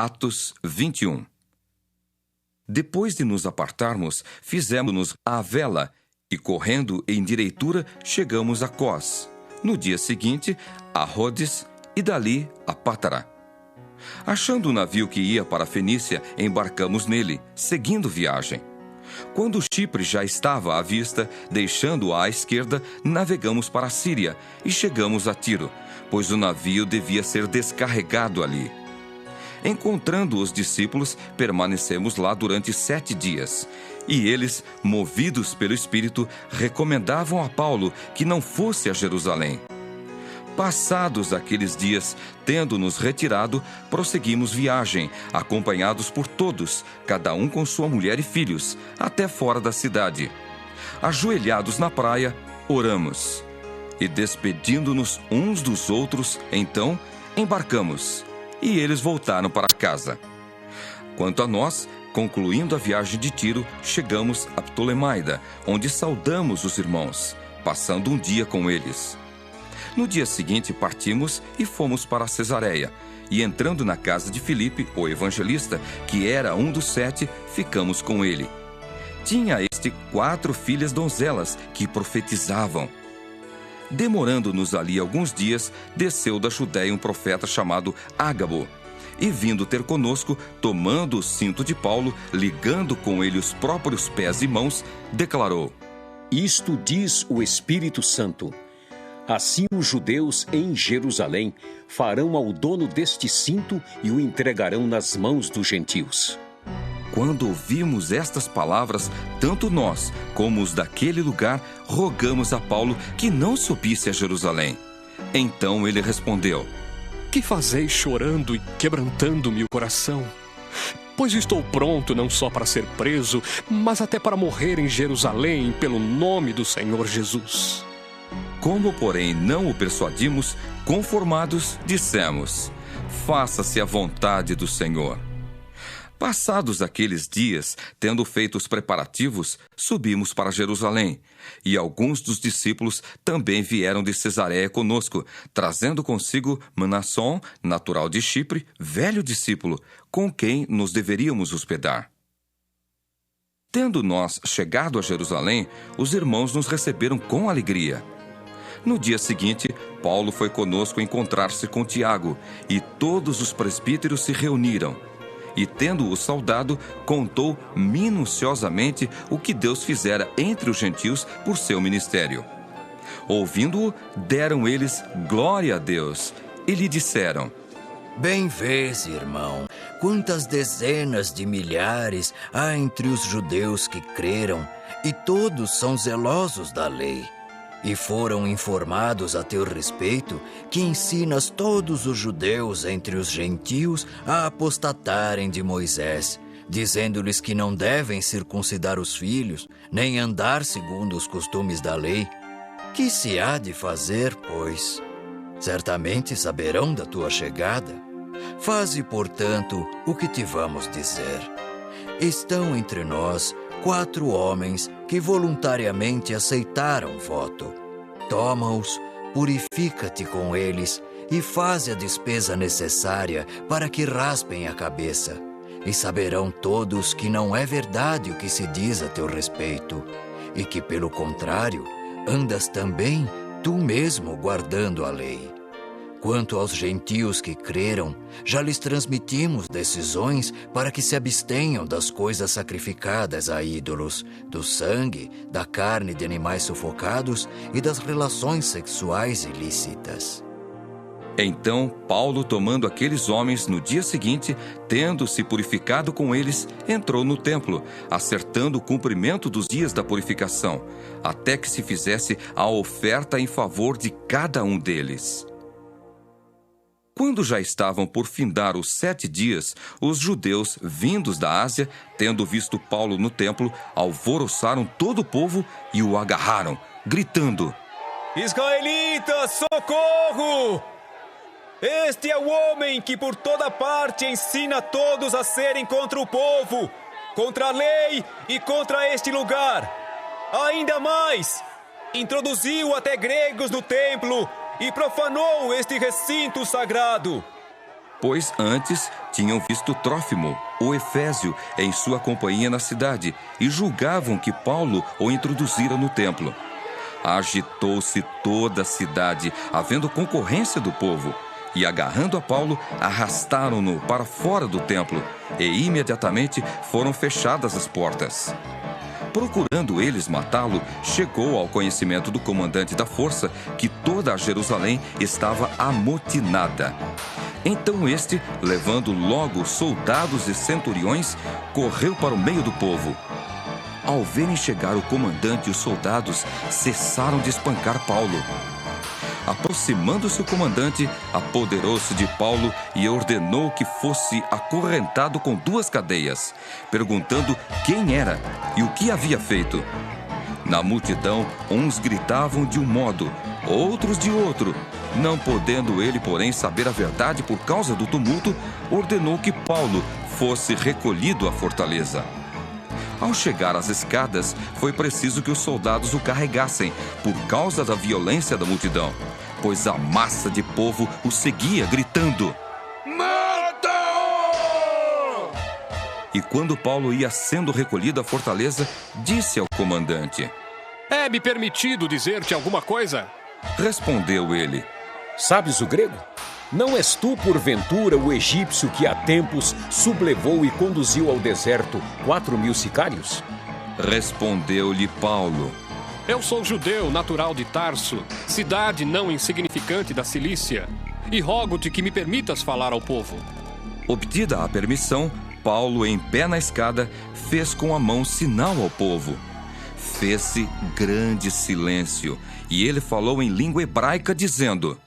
Atos 21. Depois de nos apartarmos, fizemos-nos à vela e, correndo em direitura, chegamos a Cós. No dia seguinte, a Rhodes e dali a Pátara. Achando o navio que ia para a Fenícia, embarcamos nele, seguindo viagem. Quando Chipre já estava à vista, deixando-o à esquerda, navegamos para a Síria e chegamos a Tiro, pois o navio devia ser descarregado ali. Encontrando os discípulos, permanecemos lá durante 7 dias. E eles, movidos pelo Espírito, recomendavam a Paulo que não fosse a Jerusalém. Passados aqueles dias, tendo-nos retirado, prosseguimos viagem, acompanhados por todos, cada um com sua mulher e filhos, até fora da cidade. Ajoelhados na praia, oramos. E despedindo-nos uns dos outros, então, embarcamos. E eles voltaram para casa. Quanto a nós, concluindo a viagem de Tiro, chegamos a Ptolemaida, onde saudamos os irmãos, passando um dia com eles. No dia seguinte partimos e fomos para Cesareia, e entrando na casa de Filipe, o evangelista, que era um dos 7, ficamos com ele. Tinha este 4 filhas donzelas que profetizavam. Demorando-nos ali alguns dias, desceu da Judéia um profeta chamado Ágabo, e vindo ter conosco, tomando o cinto de Paulo, ligando com ele os próprios pés e mãos, declarou: Isto diz o Espírito Santo. Assim os judeus em Jerusalém farão ao dono deste cinto e o entregarão nas mãos dos gentios. Quando ouvimos estas palavras, tanto nós como os daquele lugar rogamos a Paulo que não subisse a Jerusalém. Então ele respondeu: Que fazeis chorando e quebrantando-me o coração? Pois estou pronto não só para ser preso, mas até para morrer em Jerusalém pelo nome do Senhor Jesus. Como, porém, não o persuadimos, conformados, dissemos: Faça-se a vontade do Senhor. Passados aqueles dias, tendo feito os preparativos, subimos para Jerusalém, e alguns dos discípulos também vieram de Cesareia conosco, trazendo consigo Mnasson, natural de Chipre, velho discípulo, com quem nos deveríamos hospedar. Tendo nós chegado a Jerusalém, os irmãos nos receberam com alegria. No dia seguinte, Paulo foi conosco encontrar-se com Tiago, e todos os presbíteros se reuniram. E, tendo-o saudado, contou minuciosamente o que Deus fizera entre os gentios por seu ministério. Ouvindo-o, deram eles glória a Deus, e lhe disseram: Bem vês, irmão, quantas dezenas de milhares há entre os judeus que creram, e todos são zelosos da lei. E foram informados a teu respeito que ensinas todos os judeus entre os gentios a apostatarem de Moisés, dizendo-lhes que não devem circuncidar os filhos, nem andar segundo os costumes da lei. Que se há de fazer, pois? Certamente saberão da tua chegada. Faze, portanto, o que te vamos dizer. Estão entre nós 4 homens que voluntariamente aceitaram o voto. Toma-os, purifica-te com eles e faze a despesa necessária para que raspem a cabeça. E saberão todos que não é verdade o que se diz a teu respeito, e que, pelo contrário, andas também tu mesmo guardando a lei. Quanto aos gentios que creram, já lhes transmitimos decisões para que se abstenham das coisas sacrificadas a ídolos, do sangue, da carne de animais sufocados e das relações sexuais ilícitas. Então Paulo, tomando aqueles homens no dia seguinte, tendo-se purificado com eles, entrou no templo, acertando o cumprimento dos dias da purificação, até que se fizesse a oferta em favor de cada um deles. Quando já estavam por findar os 7 dias, os judeus, vindos da Ásia, tendo visto Paulo no templo, alvoroçaram todo o povo e o agarraram, gritando: Israelitas, socorro! Este é o homem que por toda parte ensina todos a serem contra o povo, contra a lei e contra este lugar. Ainda mais, introduziu até gregos no templo e profanou este recinto sagrado. pois antes tinham visto Trófimo, o Efésio, em sua companhia na cidade, e julgavam que Paulo o introduzira no templo. Agitou-se toda a cidade, havendo concorrência do povo, e agarrando a Paulo, arrastaram-no para fora do templo, e imediatamente foram fechadas as portas. Procurando eles matá-lo, chegou ao conhecimento do comandante da força que toda a Jerusalém estava amotinada. Então este, levando logo soldados e centuriões, correu para o meio do povo. Ao verem chegar o comandante e os soldados, cessaram de espancar Paulo. Aproximando-se o comandante, apoderou-se de Paulo e ordenou que fosse acorrentado com 2 cadeias, perguntando quem era e o que havia feito. Na multidão, uns gritavam de um modo, outros de outro. Não podendo ele, porém, saber a verdade por causa do tumulto, ordenou que Paulo fosse recolhido à fortaleza. Ao chegar às escadas, foi preciso que os soldados o carregassem, por causa da violência da multidão, pois a massa de povo o seguia, gritando: "Mata-o!" E quando Paulo ia sendo recolhido à fortaleza, disse ao comandante: É-me permitido dizer-te alguma coisa? Respondeu ele: Sabes o grego? Não és tu, porventura, o egípcio que há tempos sublevou e conduziu ao deserto 4.000 sicários? Respondeu-lhe Paulo: Eu sou judeu, natural de Tarso, cidade não insignificante da Cilícia, e rogo-te que me permitas falar ao povo. Obtida a permissão, Paulo, em pé na escada, fez com a mão sinal ao povo. Fez-se grande silêncio, e ele falou em língua hebraica, dizendo: